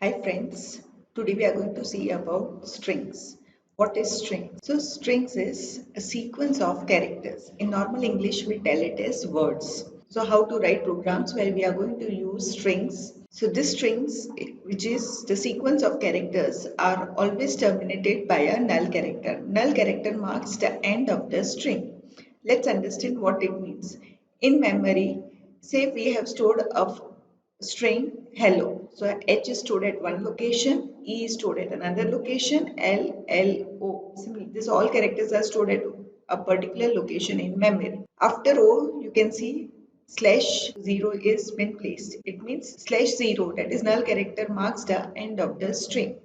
Hi friends, today we are going to see about strings. What is string? So strings is a sequence of characters. In normal English we tell it as words. So how to write programs where we are going to use strings. So these strings, which is the sequence of characters, are always terminated by a null character. Null character marks the end of the string. Let's understand what it means. In memory, say we have stored a string hello. So H is stored at one location, E is stored at another location, L, L, O. Similarly, these all characters are stored at a particular location in memory. After O, you can see slash 0 is been placed. It means slash 0, that is null character, marks the end of the string.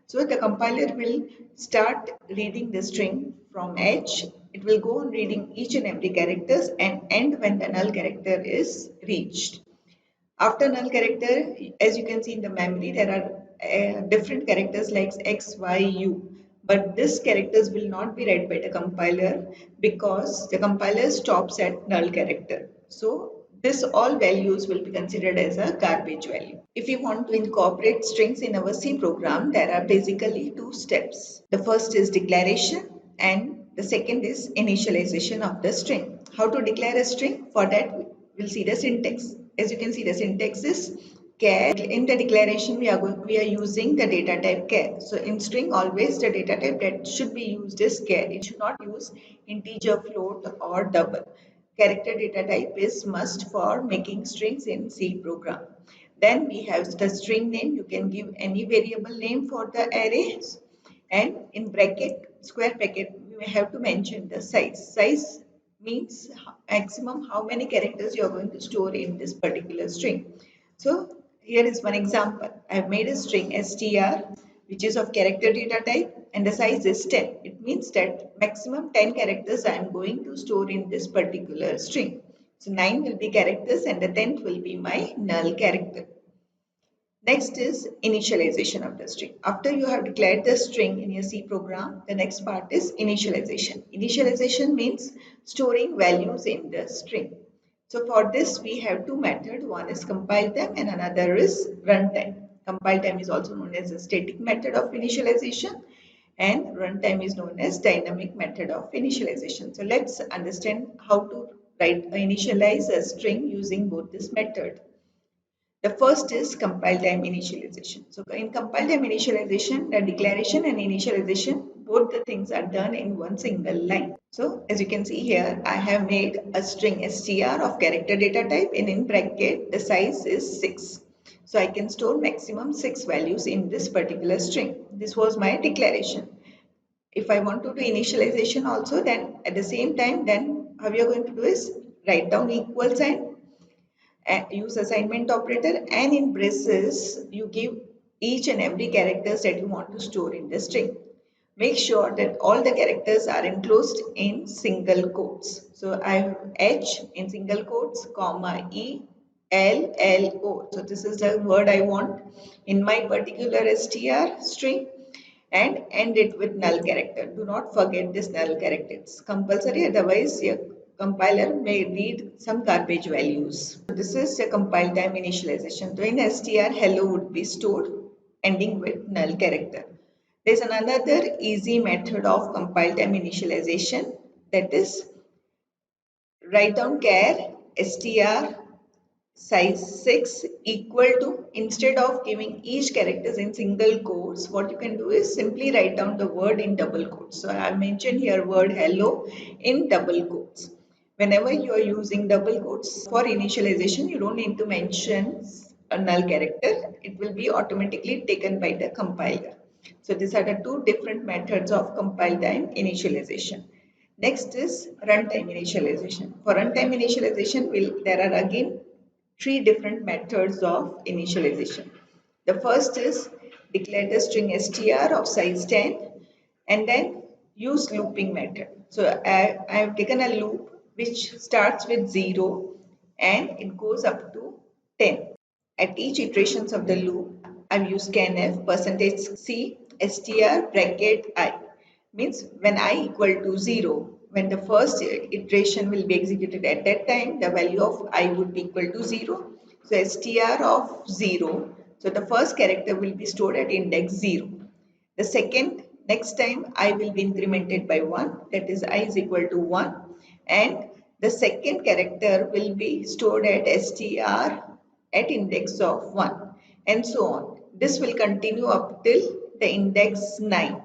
So the compiler will start reading the string from H. It will go on reading each and every characters and end when the null character is reached. After null character, as you can see in the memory, there are different characters like X, Y, U. But these characters will not be read by the compiler because the compiler stops at null character. So this all values will be considered as a garbage value. If you want to incorporate strings in our C program, there are basically two steps. The first is declaration and the second is initialization of the string. How to declare a string? For that, we'll see the syntax. As you can see, the syntax is char. In the declaration, we are using the data type char. So in string, always the data type that should be used is char. It should not use integer, float, or double. Character data type is must for making strings in C program. Then we have the string name. You can give any variable name for the arrays. And in bracket, square bracket, we have to mention the size. Size means maximum how many characters you are going to store in this particular string. So here is one example. I have made a string str which is of character data type and the size is 10. It means that maximum 10 characters I am going to store in this particular string. So 9 will be characters and the 10th will be my null character. Next is initialization of the string. After you have declared the string in your C program, the next part is initialization. Initialization means storing values in the string. So for this we have two methods. One is compile time and another is runtime. Compile time is also known as a static method of initialization and runtime is known as dynamic method of initialization. So let's understand how to initialize a string using both this method. The first is compile time initialization. So in compile time initialization, the declaration and initialization, both the things are done in one single line. So as you can see here, I have made a string str of character data type and in bracket, the size is 6. So I can store maximum 6 values in this particular string. This was my declaration. If I want to do initialization also, then at the same time, then how we are going to do is write down equal sign, use assignment operator, and in braces you give each and every characters that you want to store in the string. Make sure that all the characters are enclosed in single quotes. So I have H in single quotes, comma E, L, L, O. So this is the word I want in my particular str string and end it with null character. Do not forget this null character. It's compulsory, otherwise your compiler may read some garbage values. So this is the compile time initialization. So in str, hello would be stored ending with null character. There is another easy method of compile time initialization, that is write down char str size 6 equal to, instead of giving each characters in single quotes, what you can do is simply write down the word in double quotes. So I mentioned here word hello in double quotes. Whenever you are using double quotes for initialization, you don't need to mention a null character. It will be automatically taken by the compiler. So these are the two different methods of compile time initialization. Next is runtime initialization. For runtime initialization, there are again three different methods of initialization. The first is declare the string str of size 10 and then use looping method. So I have taken a loop which starts with 0 and it goes up to 10. At each iterations of the loop, I've used scanf percentage %c str bracket I. Means when I equal to 0, when the first iteration will be executed at that time, the value of I would be equal to 0. So str of 0 So the first character will be stored at index 0. The second, next time I will be incremented by 1, that is I is equal to 1, and the second character will be stored at str at index of 1, and so on. This will continue up till the index 9.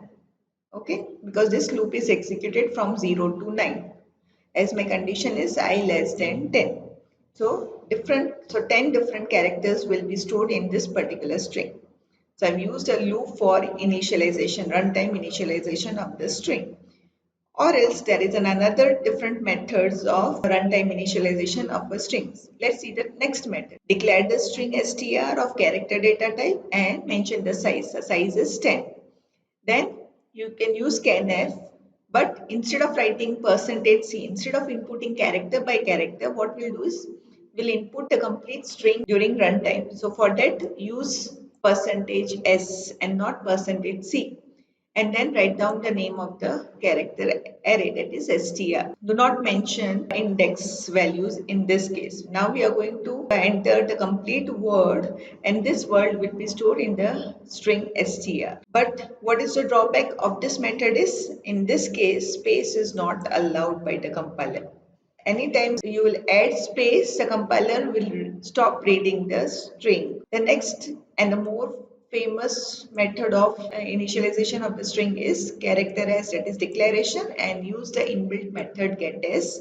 Okay, because this loop is executed from 0 to 9 as my condition is I less than 10. So 10 different characters will be stored in this particular string. So I've used a loop for initialization, runtime initialization of the string. Or else there is another different methods of runtime initialization of a strings. Let's see the next method. Declare the string str of character data type and mention the size. The size is 10. Then you can use scanf, but instead of writing %c, instead of inputting character by character, what we'll do is we'll input the complete string during runtime. So for that, use %s and not %c, and then write down the name of the character array, that is str. Do not mention index values in this case. Now we are going to enter the complete word, and this word will be stored in the string str. But what is the drawback of this method is, in this case, space is not allowed by the compiler. Anytime you will add space, the compiler will stop reading the string. The next and the more famous method of initialization of the string is character as, that is declaration, and use the inbuilt method getAs.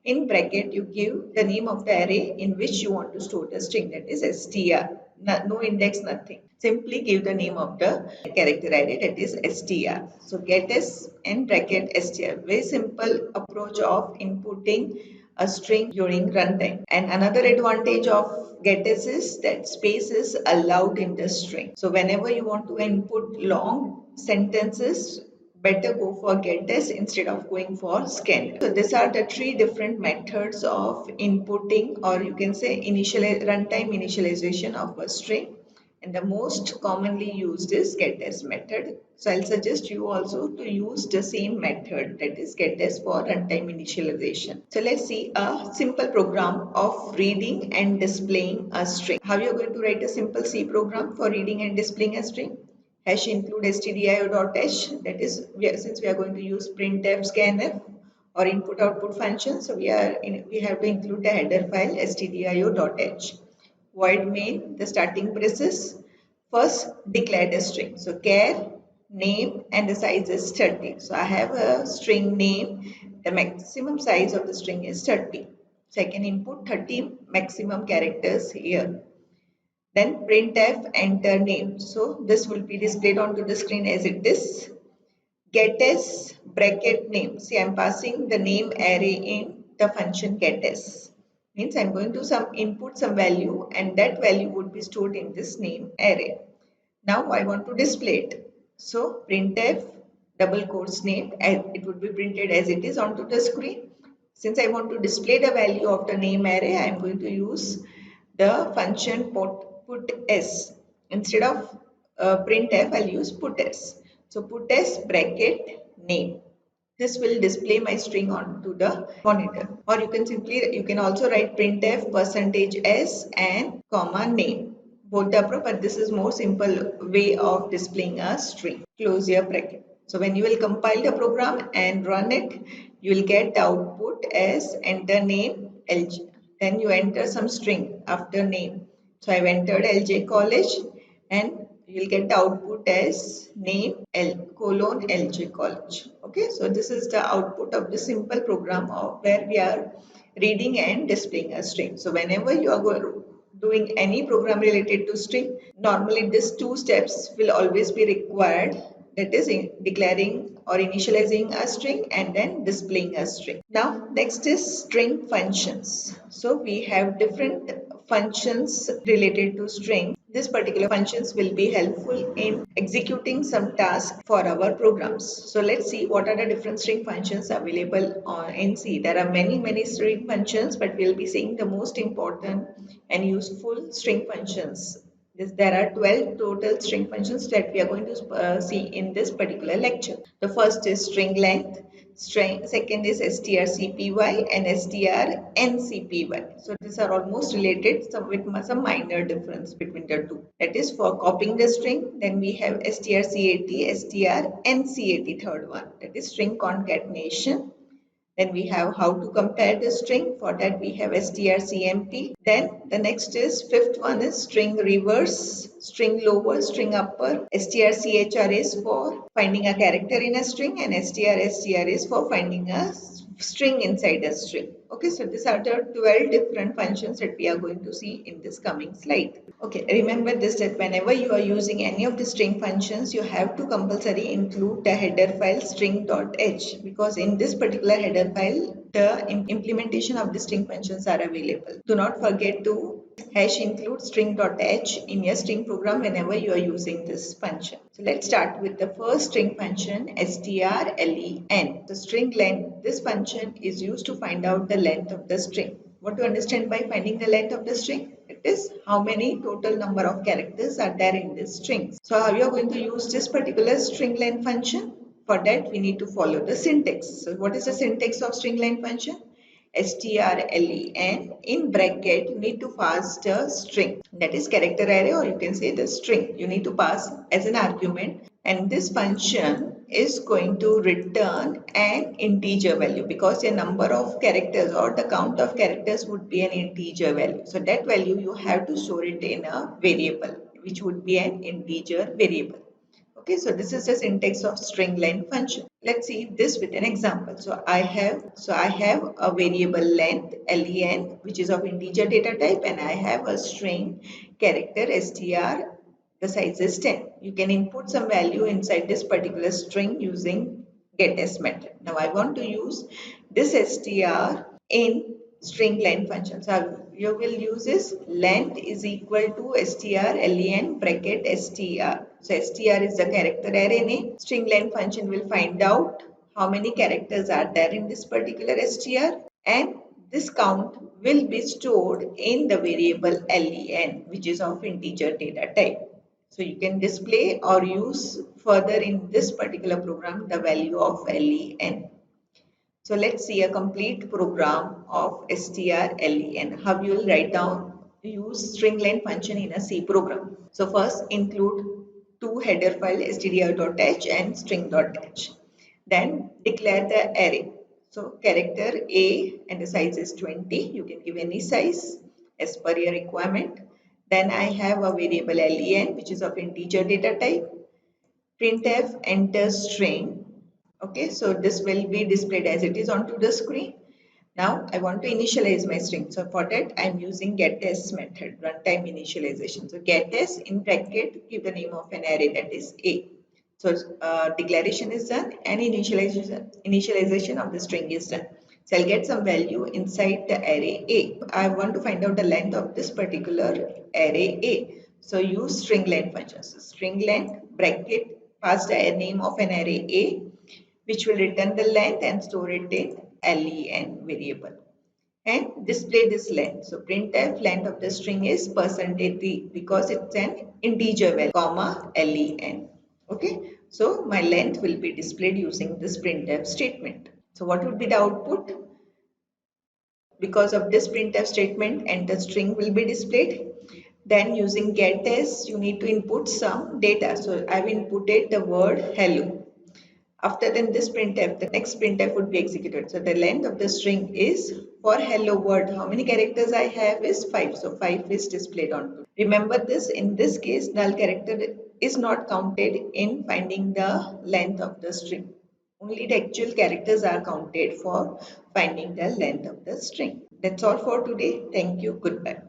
In bracket, you give the name of the array in which you want to store the string, that is str. No index, nothing. Simply give the name of the character array, that is str. So getAs and bracket str. Very simple approach of inputting a string during runtime. And another advantage of getAs is that space is allowed in the string. So whenever you want to input long sentences, better go for getAs instead of going for scanf. So these are the three different methods of inputting, or you can say runtime initialization of a string. And the most commonly used is getAs method. So I'll suggest you also to use the same method, that is getAs for runtime initialization. So let's see a simple program of reading and displaying a string. How you're going to write a simple C program for reading and displaying a string? Hash include stdio.h, that is, since we are going to use printf, scanf or input output function, so we have to include the header file stdio.h. Void main, the starting braces. First declare the string. So char, name, and the size is 30. So I have a string name. The maximum size of the string is 30. So I can input 30 maximum characters here. Then printf enter name. So this will be displayed onto the screen as it is. getAs bracket name. See, I'm passing the name array in the function getAs. Means I'm going to input some value, and that value would be stored in this name array. Now I want to display it. So printf double quotes name, and it would be printed as it is onto the screen. Since I want to display the value of the name array, I am going to use the function putS. Instead of printf, I'll use putS. So putS bracket name. This will display my string onto the monitor. Or you can also write printf %s and comma name. Both are proper, but this is more simple way of displaying a string. Close your bracket. So when you will compile the program and run it, you will get the output as enter name LJ. Then you enter some string after name. So I've entered LJ College, and you'll get the output as name LJ College. Okay, so this is the output of the simple program of where we are reading and displaying a string. So whenever you are doing any program related to string, normally these two steps will always be required, that is declaring or initializing a string and then displaying a string. Now next is string functions. So we have different functions related to string. This particular functions will be helpful in executing some tasks for our programs. So let's see what are the different string functions available in C. There are many string functions, but we'll be seeing the most important and useful string functions. There are 12 total string functions that we are going to see in this particular lecture. The first is string length. Second is strcpy and strncpy. So these are almost related, some with some minor difference between the two. That is for copying the string. Then we have strcat, strncat, third one. That is string concatenation. Then we have how to compare the string. For that we have strcmp. Then the next is fifth one is string reverse, string lower, string upper. strchr is for finding a character in a string, and strstr is for finding a string inside a string. Okay, so these are the 12 different functions that we are going to see in this coming slide. Okay, remember this, that whenever you are using any of the string functions, you have to compulsory include the header file string.h, because in this particular header file, the implementation of the string functions are available. Do not forget to hash include string.h in your string program whenever you are using this function. So let's start with the first string function, strlen. The string length, this function is used to find out the length of the string. What to understand by finding the length of the string? It is how many total number of characters are there in this string. So how you are going to use this particular string length function? For that we need to follow the syntax. So what is the syntax of string length function? strlen, in bracket you need to pass the string, that is character array, or you can say the string you need to pass as an argument, and this function is going to return an integer value, because a number of characters or the count of characters would be an integer value. So that value you have to store it in a variable, which would be an integer variable. Okay, so this is the syntax of string length function. Let's see this with an example. So I have a variable length len, which is of integer data type, and I have a string character str. The size is 10. You can input some value inside this particular string using getS method. Now I want to use this str in string length function. So you will use this length is equal to strlen bracket str. So str is the character array name. String length function will find out how many characters are there in this particular str, and this count will be stored in the variable len, which is of integer data type. So you can display or use further in this particular program the value of len. So let's see a complete program of strlen. How you will write down, use string length function in a C program. So first include two header file stdio.h and string.h. Then declare the array. So character A and the size is 20. You can give any size as per your requirement. Then I have a variable len, which is of integer data type. Printf enter string. Okay, so this will be displayed as it is onto the screen. Now I want to initialize my string. So for that I am using getS method, runtime initialization. So getS in bracket, give the name of an array, that is A. So declaration is done and initialization of the string is done. So I'll get some value inside the array A. I want to find out the length of this particular array A. So use string length function. So string length bracket, pass the name of an array A, which will return the length and store it in len variable and display this length. So printf length of the string is %d, because it's an integer value, comma len. Okay, so my length will be displayed using this printf statement. So what would be the output? Because of this printf statement, enter string will be displayed. Then using getS, you need to input some data. So I've inputted the word hello. After then this printf, the next printf would be executed. So the length of the string is for hello world. How many characters I have is 5. So 5 is displayed on. Remember this, in this case null character is not counted in finding the length of the string. Only the actual characters are counted for finding the length of the string. That's all for today. Thank you. Goodbye.